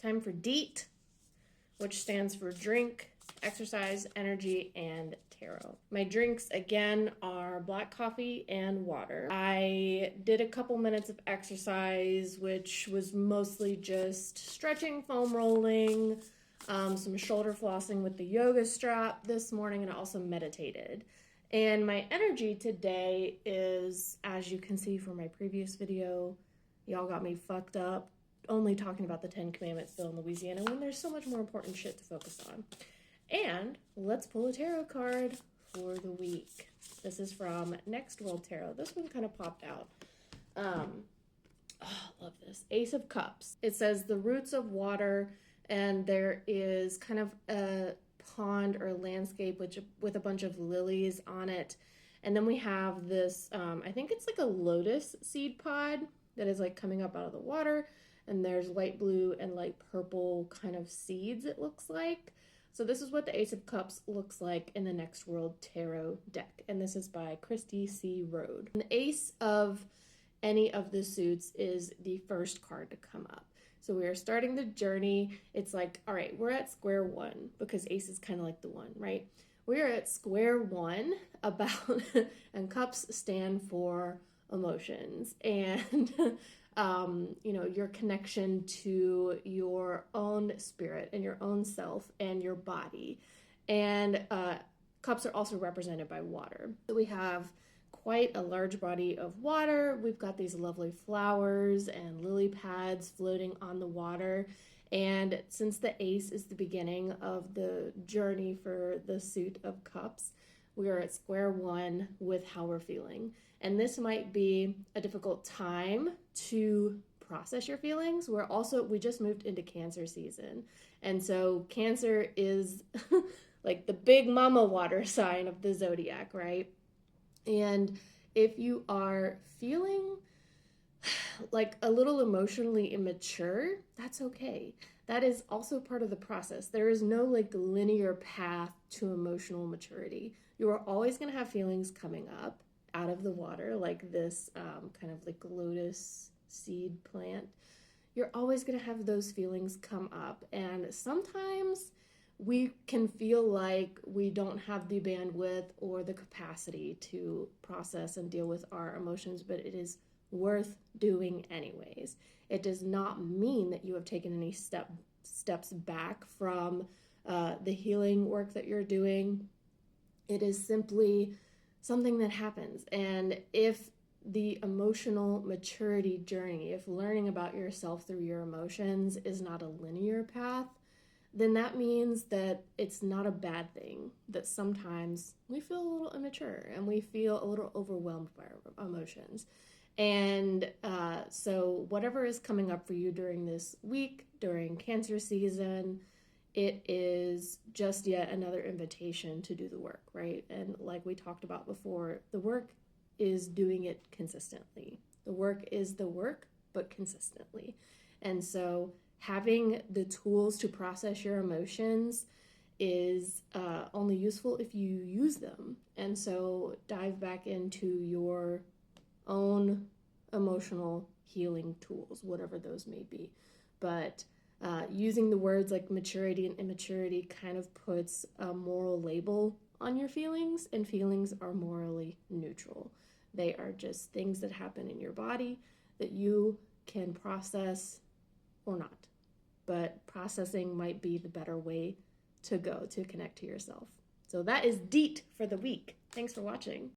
time for DEET, which stands for drink, exercise, energy, and tarot. My drinks, again, are black coffee and water. I did a couple minutes of exercise, which was mostly just stretching, foam rolling, some shoulder flossing with the yoga strap this morning, and I also meditated. And my energy today is, as you can see from my previous video, y'all got me fucked up only talking about the 10 Commandments still in Louisiana when there's so much more important shit to focus on. And let's pull a tarot card for the week. This is from Next World Tarot. This one kind of popped out. Love this. Ace of Cups. It says the roots of water, and there is kind of a pond or landscape with a bunch of lilies on it. And then we have this, I think it's like a lotus seed pod that is like coming up out of the water. And there's light blue and light purple kind of seeds, it looks like. So this is what the Ace of Cups looks like in the Next World Tarot deck. And this is by Christy C. Rode. The Ace of any of the suits is the first card to come up. So we are starting the journey. It's like, all right, we're at square one because Ace is kind of like the one, right? We are at square one about, and cups stand for emotions and, your connection to your own spirit and your own self and your body. And cups are also represented by water. So we have quite a large body of water. We've got these lovely flowers and lily pads floating on the water. And since the ace is the beginning of the journey for the suit of cups, we are at square one with how we're feeling. And this might be a difficult time to process your feelings. We just moved into Cancer season. And so Cancer is like the big mama water sign of the zodiac, right? And if you are feeling like a little emotionally immature, that's okay. That is also part of the process. There is no like linear path to emotional maturity. You are always going to have feelings coming up out of the water, like this kind of like lotus seed plant. You're always going to have those feelings come up. And sometimes we can feel like we don't have the bandwidth or the capacity to process and deal with our emotions, but it is worth doing anyways. It does not mean that you have taken any steps back from the healing work that you're doing. It is simply something that happens. And if the emotional maturity journey, if learning about yourself through your emotions is not a linear path, then that means that it's not a bad thing, that sometimes we feel a little immature and we feel a little overwhelmed by our emotions. And so whatever is coming up for you during this week, during Cancer season, it is just yet another invitation to do the work, right? And like we talked about before, the work is doing it consistently. The work is the work, but consistently. And so having the tools to process your emotions is only useful if you use them. And so dive back into your own emotional healing tools, whatever those may be. But using the words like maturity and immaturity kind of puts a moral label on your feelings, and feelings are morally neutral. They are just things that happen in your body that you can process or not. But processing might be the better way to go to connect to yourself. So that is DEET for the week. Thanks for watching.